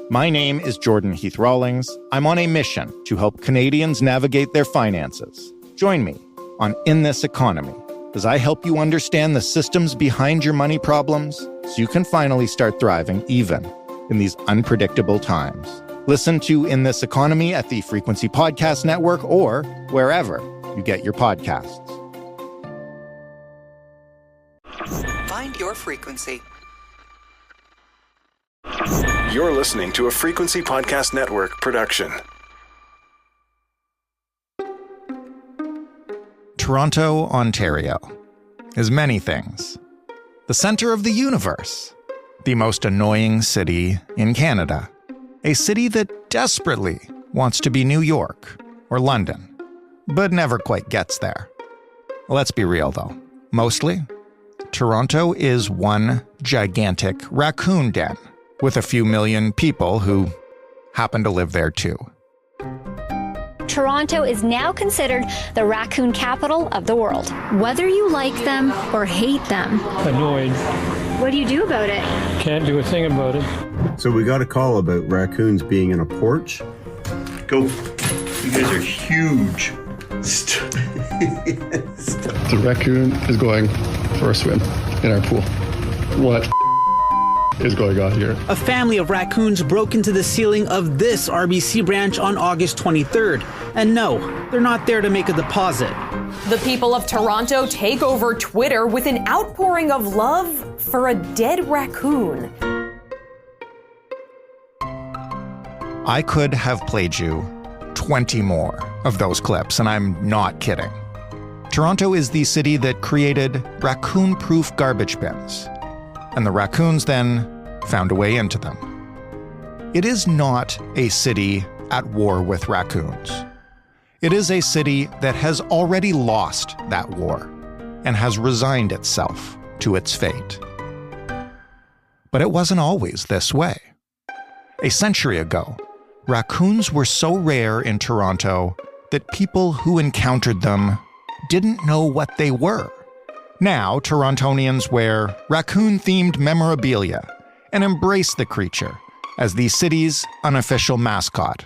My name is Jordan Heath Rawlings. I'm on a mission to help Canadians navigate their finances. Join me on In This Economy as I help you understand the systems behind your money problems so you can finally start thriving even in these unpredictable times. Listen to In This Economy at the Frequency Podcast Network or wherever you get your podcasts. Find your frequency. You're listening to a Frequency Podcast Network production. Toronto, Ontario, is many things. The center of the universe, the most annoying city in Canada, a city that desperately wants to be New York or London, but never quite gets there. Let's be real though, mostly, Toronto is one gigantic raccoon den with a few million people who happen to live there too. Toronto is now considered the raccoon capital of the world. Whether you like them or hate them. Annoyed. What do you do about it? Can't do a thing about it. So we got a call about raccoons being in a porch. Go. You guys are huge. The raccoon is going for a swim in our pool. What is going on here? A family of raccoons broke into the ceiling of this RBC branch on August 23rd. And no, they're not there to make a deposit. The people of Toronto take over Twitter with an outpouring of love for a dead raccoon. I could have played you 20 more of those clips, and I'm not kidding. Toronto is the city that created raccoon-proof garbage bins, and the raccoons then found a way into them. It is not a city at war with raccoons. It is a city that has already lost that war and has resigned itself to its fate. But it wasn't always this way. A century ago, raccoons were so rare in Toronto that people who encountered them didn't know what they were. Now, Torontonians wear raccoon-themed memorabilia and embrace the creature as the city's unofficial mascot.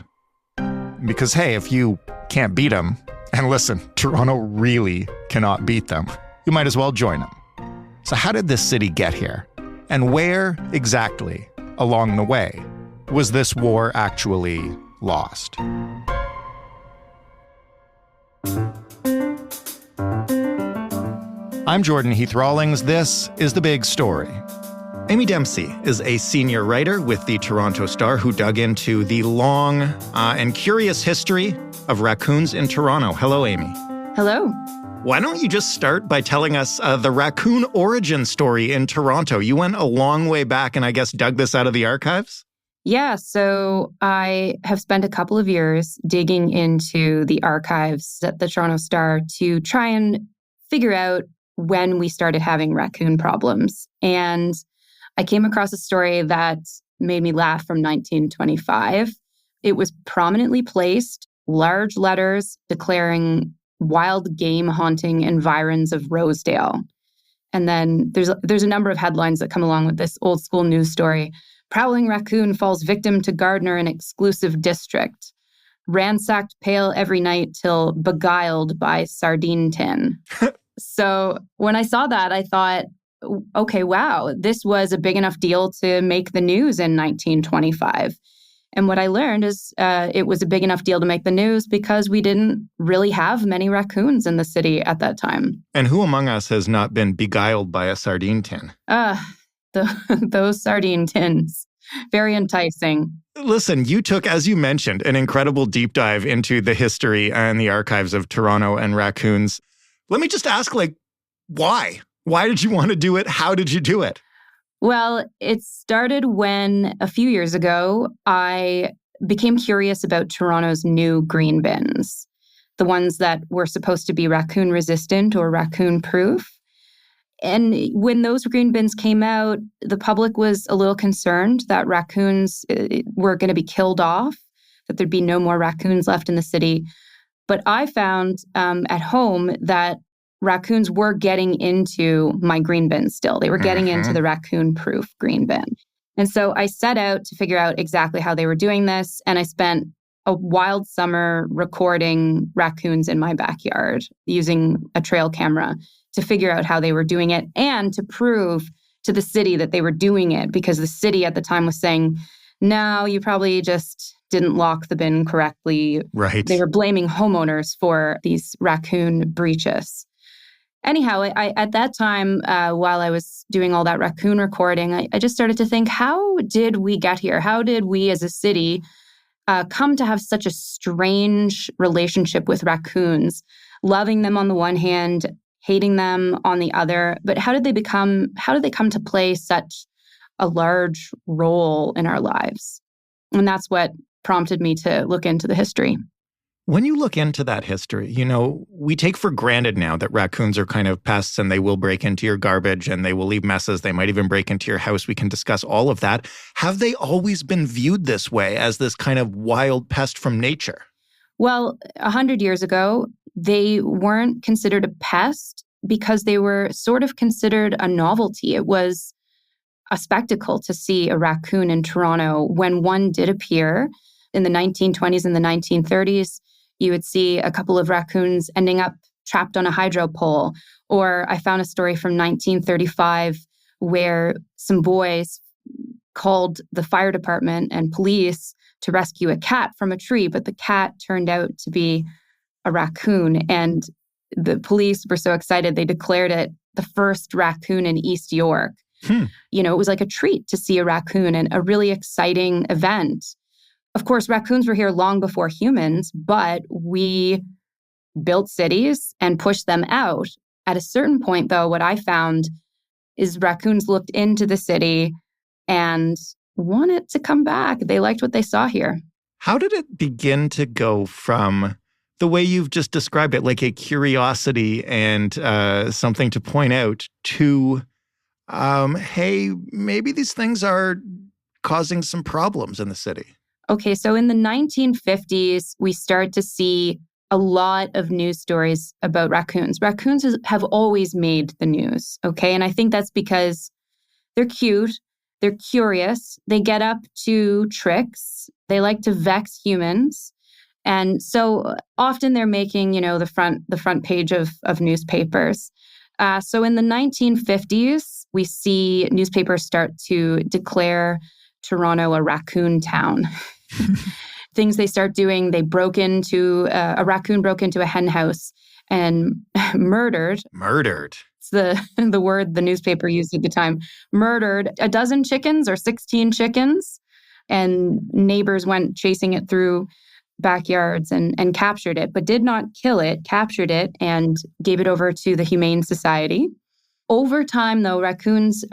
Because hey, if you can't beat them, and listen, Toronto really cannot beat them, you might as well join them. So how did this city get here? And where exactly along the way was this war actually lost? I'm Jordan Heath Rawlings. This is The Big Story. Amy Dempsey is a senior writer with the Toronto Star who dug into the long and curious history of raccoons in Toronto. Hello, Amy. Hello. Why don't you just start by telling us the raccoon origin story in Toronto? You went a long way back and I guess dug this out of the archives? Yeah, so I have spent a couple of years digging into the archives at the Toronto Star to try and figure out when we started having raccoon problems. And I came across a story that made me laugh from 1925. It was prominently placed, large letters declaring wild game haunting environs of Rosedale. And then there's a number of headlines that come along with this old school news story. Prowling raccoon falls victim to gardener in exclusive district. Ransacked pail every night till beguiled by sardine tin. So when I saw that, I thought, okay, wow, this was a big enough deal to make the news in 1925. And what I learned is it was a big enough deal to make the news because we didn't really have many raccoons in the city at that time. And who among us has not been beguiled by a sardine tin? Those sardine tins. Very enticing. Listen, you took, as you mentioned, an incredible deep dive into the history and the archives of Toronto and raccoons. Let me just ask, why? Why did you want to do it? How did you do it? Well, it started when a few years ago, I became curious about Toronto's new green bins, the ones that were supposed to be raccoon resistant or raccoon proof. And when those green bins came out, the public was a little concerned that raccoons were going to be killed off, that there'd be no more raccoons left in the city. But I found at home that raccoons were getting into my green bin still. They were getting into the raccoon-proof green bin. And so I set out to figure out exactly how they were doing this. And I spent a wild summer recording raccoons in my backyard using a trail camera to figure out how they were doing it and to prove to the city that they were doing it, because the city at the time was saying, no, you probably just didn't lock the bin correctly. Right. They were blaming homeowners for these raccoon breaches. Anyhow, I at that time, while I was doing all that raccoon recording, I just started to think, how did we get here? How did we as a city come to have such a strange relationship with raccoons, loving them on the one hand, hating them on the other? But how did they come to play such a large role in our lives? And that's what prompted me to look into the history. When you look into that history, we take for granted now that raccoons are kind of pests and they will break into your garbage and they will leave messes. They might even break into your house. We can discuss all of that. Have they always been viewed this way, as this kind of wild pest from nature? Well, 100 years ago, they weren't considered a pest because they were sort of considered a novelty. It was a spectacle to see a raccoon in Toronto. When one did appear in the 1920s and the 1930s, you would see a couple of raccoons ending up trapped on a hydro pole. Or I found a story from 1935 where some boys called the fire department and police to rescue a cat from a tree, but the cat turned out to be a raccoon. And the police were so excited, they declared it the first raccoon in East York. It was like a treat to see a raccoon and a really exciting event. Of course, raccoons were here long before humans, but we built cities and pushed them out. At a certain point, though, what I found is raccoons looked into the city and wanted to come back. They liked what they saw here. How did it begin to go from the way you've just described it, like a curiosity and something to point out, to, hey, maybe these things are causing some problems in the city? Okay, so in the 1950s, we start to see a lot of news stories about raccoons. Raccoons have always made the news, okay? And I think that's because they're cute, they're curious, they get up to tricks, they like to vex humans. And so often they're making, the front page of newspapers. So in the 1950s, we see newspapers start to declare Toronto a raccoon town. Things they start doing, a raccoon broke into a hen house and murdered. It's the word the newspaper used at the time. Murdered a dozen chickens or 16 chickens. And neighbors went chasing it through backyards and captured it, but did not kill it, captured it and gave it over to the Humane Society. Over time, though, raccoons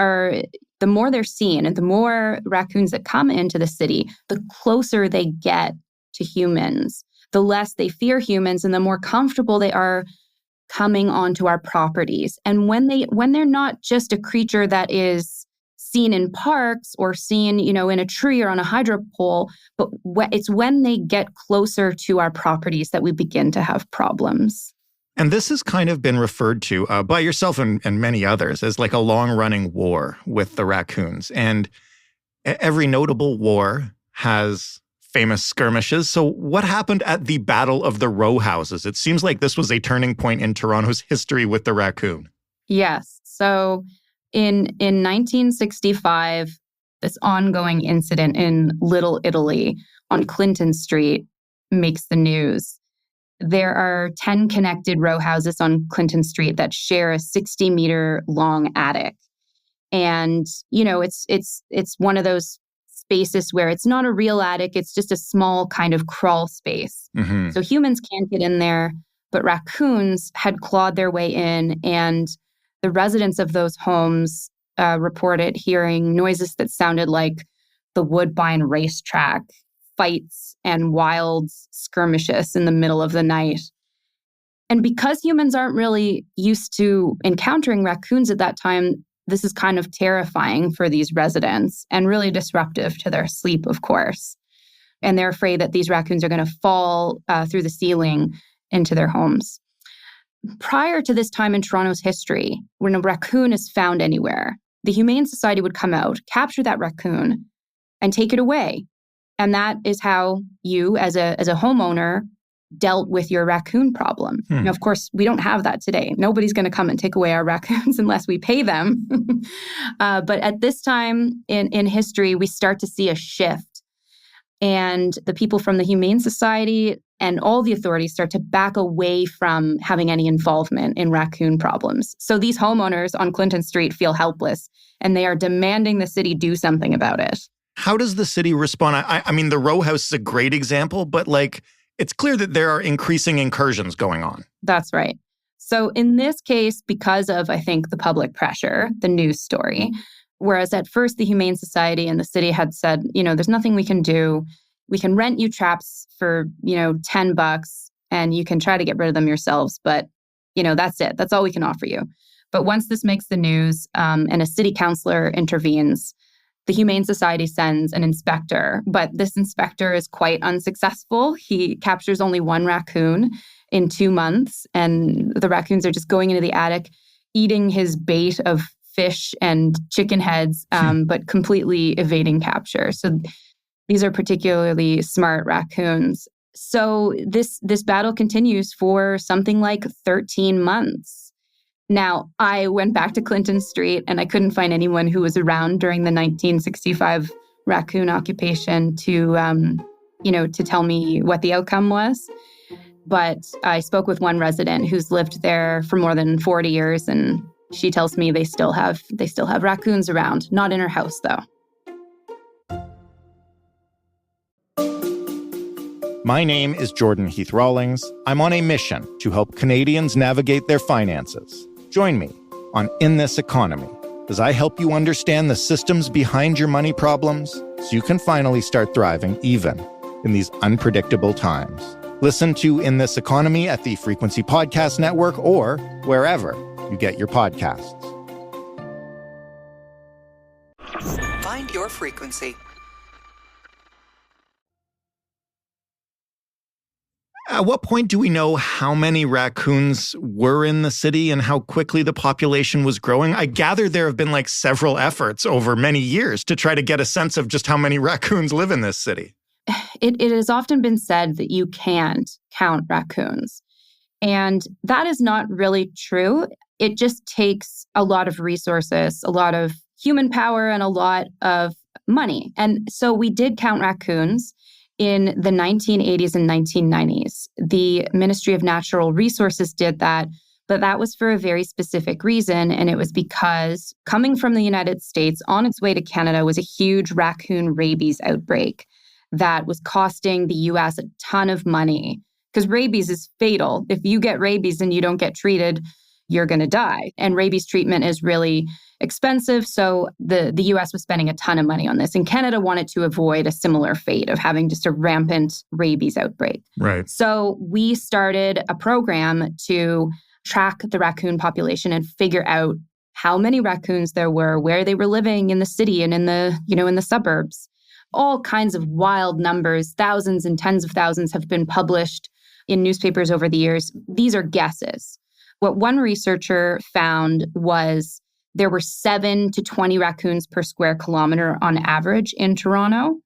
the more they're seen and the more raccoons that come into the city, the closer they get to humans, the less they fear humans and the more comfortable they are coming onto our properties. And when they're not just a creature that is seen in parks or seen, in a tree or on a hydro pole, but it's when they get closer to our properties that we begin to have problems. And this has kind of been referred to by yourself and many others as like a long-running war with the raccoons. And every notable war has famous skirmishes. So what happened at the Battle of the Row Houses? It seems like this was a turning point in Toronto's history with the raccoon. Yes. So in 1965, this ongoing incident in Little Italy on Clinton Street makes the news. There are 10 connected row houses on Clinton Street that share a 60-meter long attic. And, it's one of those spaces where it's not a real attic, it's just a small kind of crawl space. Mm-hmm. So humans can't get in there, but raccoons had clawed their way in, and the residents of those homes reported hearing noises that sounded like the Woodbine racetrack, fights and wild skirmishes in the middle of the night. And because humans aren't really used to encountering raccoons at that time, this is kind of terrifying for these residents and really disruptive to their sleep, of course. And they're afraid that these raccoons are going to fall through the ceiling into their homes. Prior to this time in Toronto's history, when a raccoon is found anywhere, the Humane Society would come out, capture that raccoon, and take it away. And that is how you, as a homeowner, dealt with your raccoon problem. Now, of course, we don't have that today. Nobody's going to come and take away our raccoons unless we pay them. But at this time in history, we start to see a shift. And the people from the Humane Society and all the authorities start to back away from having any involvement in raccoon problems. So these homeowners on Clinton Street feel helpless, and they are demanding the city do something about it. How does the city respond? I mean, the row house is a great example, but it's clear that there are increasing incursions going on. That's right. So in this case, because of, I think, the public pressure, the news story, whereas at first the Humane Society and the city had said, there's nothing we can do. We can rent you traps for, $10 and you can try to get rid of them yourselves. But, that's it. That's all we can offer you. But once this makes the news and a city councillor intervenes, the Humane Society sends an inspector, but this inspector is quite unsuccessful. He captures only one raccoon in 2 months, and the raccoons are just going into the attic, eating his bait of fish and chicken heads, but completely evading capture. So these are particularly smart raccoons. So this battle continues for something like 13 months. Now, I went back to Clinton Street and I couldn't find anyone who was around during the 1965 raccoon occupation to tell me what the outcome was. But I spoke with one resident who's lived there for more than 40 years, and she tells me they still have raccoons around, not in her house, though. My name is Jordan Heath Rawlings. I'm on a mission to help Canadians navigate their finances. Join me on In This Economy as I help you understand the systems behind your money problems so you can finally start thriving even in these unpredictable times. Listen to In This Economy at the Frequency Podcast Network or wherever you get your podcasts. Find your frequency. At what point do we know how many raccoons were in the city and how quickly the population was growing? I gather there have been several efforts over many years to try to get a sense of just how many raccoons live in this city. It has often been said that you can't count raccoons. And that is not really true. It just takes a lot of resources, a lot of human power, and a lot of money. And so we did count raccoons in the 1980s and 1990s. The Ministry of Natural Resources did that, but that was for a very specific reason. And it was because coming from the United States on its way to Canada was a huge raccoon rabies outbreak that was costing the US a ton of money, because rabies is fatal. If you get rabies and you don't get treated, you're going to die. And rabies treatment is really expensive. So the US was spending a ton of money on this. And Canada wanted to avoid a similar fate of having just a rampant rabies outbreak. Right. So we started a program to track the raccoon population and figure out how many raccoons there were, where they were living in the city and in the suburbs. All kinds of wild numbers, thousands and tens of thousands have been published in newspapers over the years. These are guesses. What one researcher found was there were 7 to 20 raccoons per square kilometer on average in Toronto.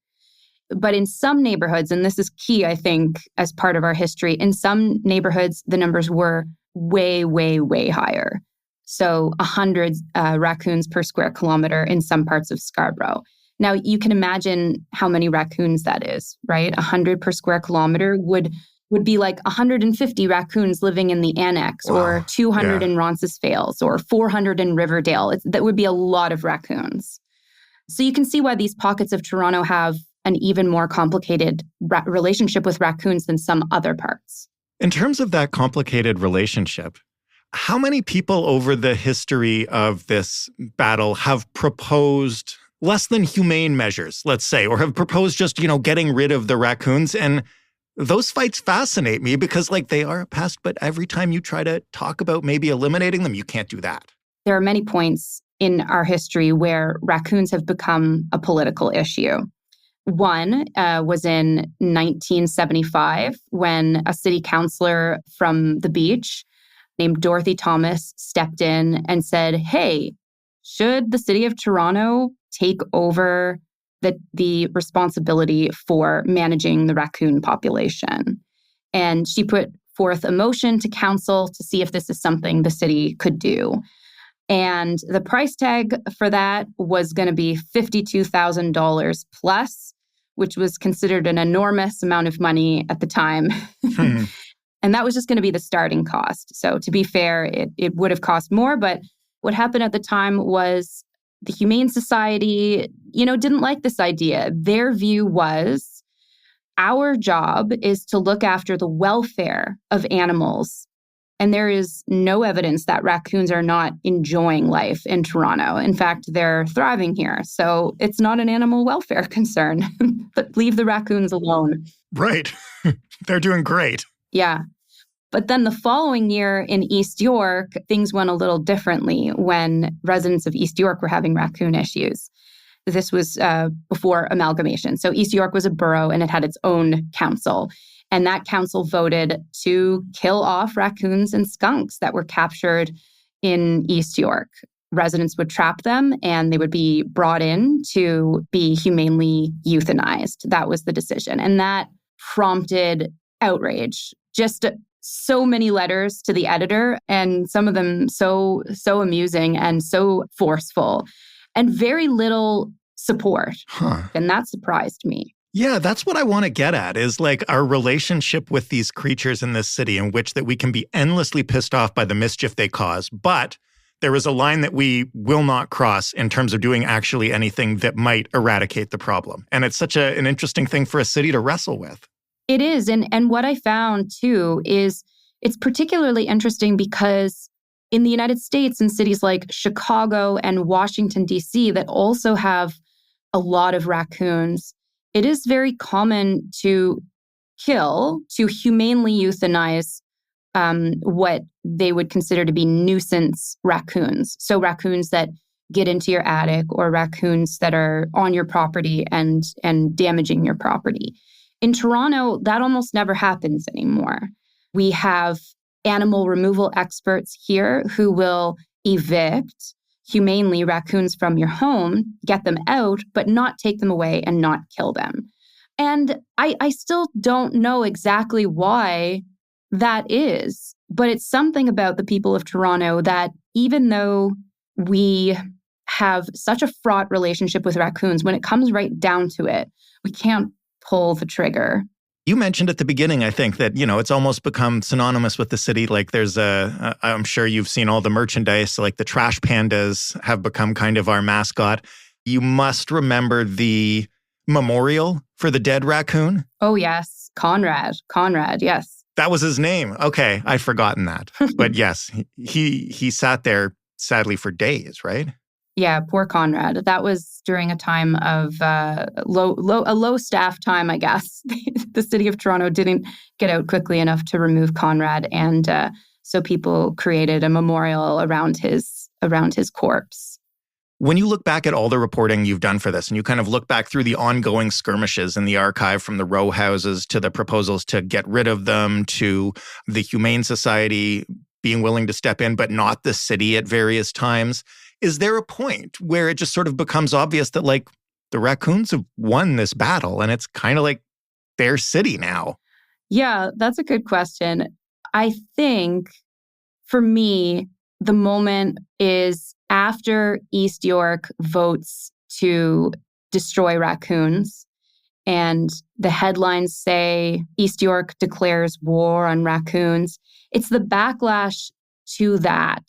But in some neighborhoods, and this is key, I think, as part of our history, in some neighborhoods, the numbers were way, way, way higher. So 100 raccoons per square kilometer in some parts of Scarborough. Now, you can imagine how many raccoons that is, right? 100 per square kilometer would be like 150 raccoons living in the Annex, or 200 in Roncesvalles, or 400 in Riverdale. That would be a lot of raccoons. So you can see why these pockets of Toronto have an even more complicated relationship with raccoons than some other parts. In terms of that complicated relationship, how many people over the history of this battle have proposed less than humane measures, let's say, or have proposed just, getting rid of the raccoons? And those fights fascinate me because, they are a pest, but every time you try to talk about maybe eliminating them, you can't do that. There are many points in our history where raccoons have become a political issue. One was in 1975 when a city councillor from the beach named Dorothy Thomas stepped in and said, hey, should the city of Toronto take over the responsibility for managing the raccoon population? And she put forth a motion to council to see if this is something the city could do. And the price tag for that was going to be $52,000 plus, which was considered an enormous amount of money at the time. And that was just going to be the starting cost. So to be fair, it would have cost more. But what happened at the time was the Humane Society, didn't like this idea. Their view was, our job is to look after the welfare of animals. And there is no evidence that raccoons are not enjoying life in Toronto. In fact, they're thriving here. So it's not an animal welfare concern, but leave the raccoons alone. Right. They're doing great. Yeah. But then the following year in East York, things went a little differently when residents of East York were having raccoon issues. This was before amalgamation. So East York was a borough and it had its own council. And that council voted to kill off raccoons and skunks that were captured in East York. Residents would trap them and they would be brought in to be humanely euthanized. That was the decision. And that prompted outrage. Just so many letters to the editor, and some of them so amusing and so forceful, and very little support. And that surprised me. Yeah, that's what I want to get at, is like our relationship with these creatures in this city, in which that we can be endlessly pissed off by the mischief they cause, but there is a line that we will not cross in terms of doing actually anything that might eradicate the problem. And it's such an interesting thing for a city to wrestle with. It is. And what I found, too, is it's particularly interesting because in the United States, in cities like Chicago and Washington, D.C., that also have a lot of raccoons, it is very common to humanely euthanize what they would consider to be nuisance raccoons. So raccoons that get into your attic or raccoons that are on your property and damaging your property. In Toronto, that almost never happens anymore. We have animal removal experts here who will evict humanely raccoons from your home, get them out, but not take them away and not kill them. And I still don't know exactly why that is, but it's something about the people of Toronto that even though we have such a fraught relationship with raccoons, when it comes right down to it, we can't pull the trigger. You mentioned at the beginning, I think, that, it's almost become synonymous with the city. Like there's I'm sure you've seen all the merchandise, like the trash pandas have become kind of our mascot. You must remember the memorial for the dead raccoon. Oh, yes. Conrad, yes. That was his name. Okay, I'd forgotten that. But yes, he sat there, sadly, for days, right? Yeah, poor Conrad. That was during a time of low staff time, I guess. The city of Toronto didn't get out quickly enough to remove Conrad, and so people created a memorial around his corpse. When you look back at all the reporting you've done for this, and you kind of look back through the ongoing skirmishes in the archive, from the row houses to the proposals to get rid of them, to the Humane Society being willing to step in, but not the city at various times, is there a point where it just sort of becomes obvious that, like, the raccoons have won this battle and it's kind of like their city now? Yeah, that's a good question. I think for me, the moment is after East York votes to destroy raccoons, and the headlines say East York declares war on raccoons. It's the backlash to that,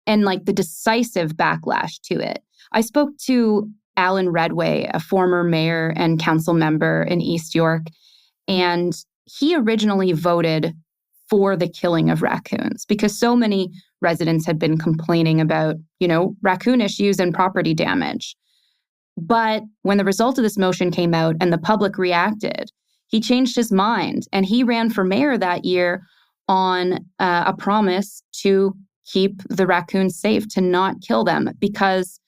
and like the decisive backlash to it. I spoke to Alan Redway, a former mayor and council member in East York, and he originally voted for the killing of raccoons because so many residents had been complaining about, raccoon issues and property damage. But when the result of this motion came out and the public reacted, he changed his mind, and he ran for mayor that year on a promise to keep the raccoons safe, to not kill them, because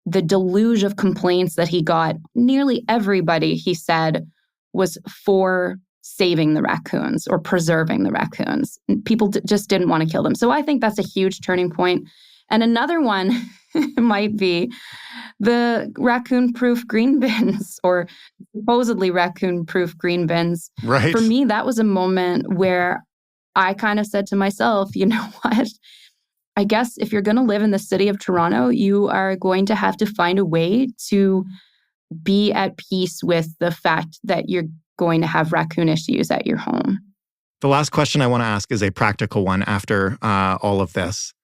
the deluge of complaints that he got, nearly everybody, he said, was for saving the raccoons or preserving the raccoons. People just didn't want to kill them. So I think that's a huge turning point. And another one might be the raccoon-proof green bins, or supposedly raccoon-proof green bins. Right. For me, that was a moment where I kind of said to myself, you know what? I guess if you're going to live in the city of Toronto, you are going to have to find a way to be at peace with the fact that you're going to have raccoon issues at your home. The last question I want to ask is a practical one after all of this.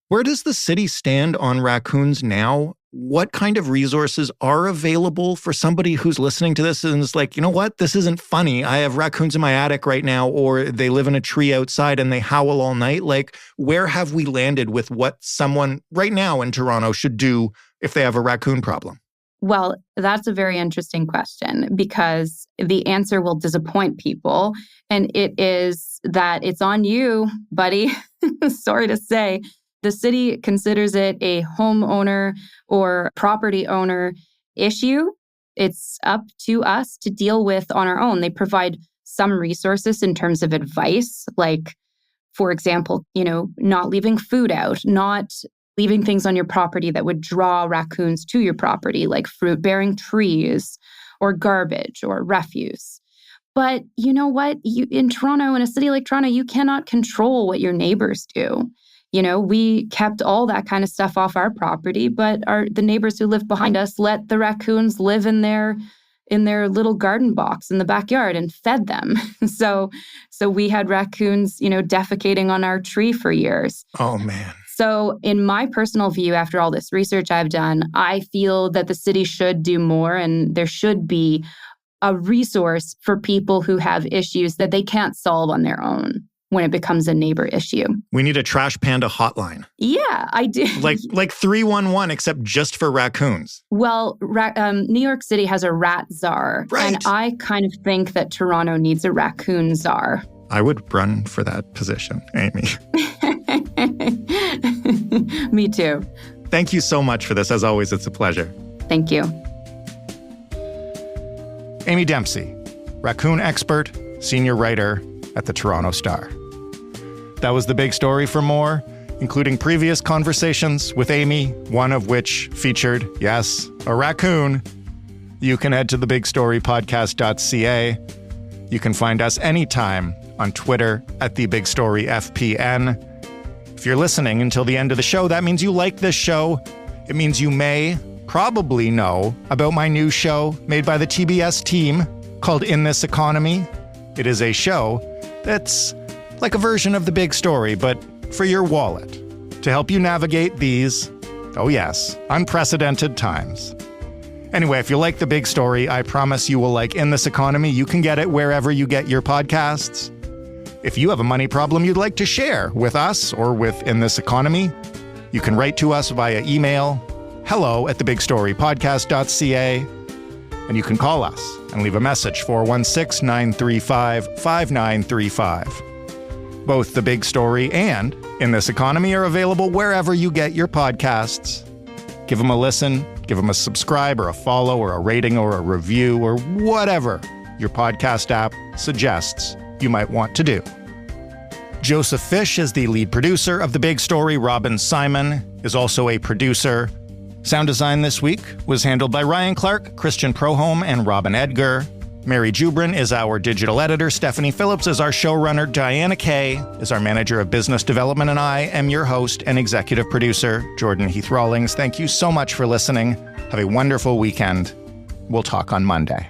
Where does the city stand on raccoons now? What kind of resources are available for somebody who's listening to this and is like, you know what, this isn't funny. I have raccoons in my attic right now, or they live in a tree outside and they howl all night. Like, where have we landed with what someone right now in Toronto should do if they have a raccoon problem? Well, that's a very interesting question, because the answer will disappoint people. And it is that it's on you, buddy. Sorry to say. The city considers it a homeowner or property owner issue. It's up to us to deal with on our own. They provide some resources in terms of advice, like, for example, not leaving food out, not leaving things on your property that would draw raccoons to your property, like fruit-bearing trees or garbage or refuse. But you know what? In Toronto, in a city like Toronto, you cannot control what your neighbors do. We kept all that kind of stuff off our property, but the neighbors who lived behind us let the raccoons live in their little garden box in the backyard and fed them. So we had raccoons, defecating on our tree for years. Oh, man. So in my personal view, after all this research I've done, I feel that the city should do more, and there should be a resource for people who have issues that they can't solve on their own when it becomes a neighbor issue. We need a Trash Panda hotline. Yeah, I do. Like 311, except just for raccoons. Well, New York City has a rat czar. Right. And I kind of think that Toronto needs a raccoon czar. I would run for that position, Amy. Me too. Thank you so much for this. As always, it's a pleasure. Thank you. Amy Dempsey, raccoon expert, senior writer at the Toronto Star. That was the big story. For more, including previous conversations with Amy, one of which featured, yes, a raccoon, you can head to thebigstorypodcast.ca. You can find us anytime on Twitter at TheBigStoryFPN. If you're listening until the end of the show, that means you like this show. It means you may probably know about my new show made by the TBS team called In This Economy. It is a show that's like a version of The Big Story, but for your wallet, to help you navigate these, oh yes, unprecedented times. Anyway, if you like The Big Story, I promise you will like In This Economy. You can get it wherever you get your podcasts. If you have a money problem you'd like to share with us or with In This Economy, you can write to us via email, hello@thebigstorypodcast.ca, and you can call us and leave a message, 416-935-5935. Both The Big Story and In This Economy are available wherever you get your podcasts. Give them a listen, give them a subscribe or a follow or a rating or a review or whatever your podcast app suggests you might want to do. Joseph Fish is the lead producer of The Big Story. Robin Simon is also a producer. Sound design this week was handled by Ryan Clark, Christian Proholm, and Robin Edgar. Mary Jubrin is our digital editor. Stephanie Phillips is our showrunner. Diana Kay is our manager of business development. And I am your host and executive producer, Jordan Heath Rawlings. Thank you so much for listening. Have a wonderful weekend. We'll talk on Monday.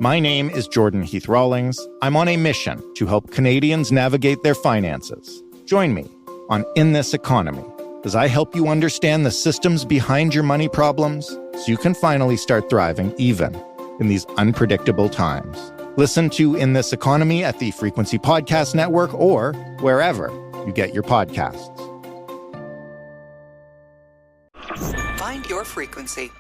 My name is Jordan Heath Rawlings. I'm on a mission to help Canadians navigate their finances. Join me on In This Economy as I help you understand the systems behind your money problems so you can finally start thriving even in these unpredictable times. Listen to In This Economy at the Frequency Podcast Network or wherever you get your podcasts. Find your frequency.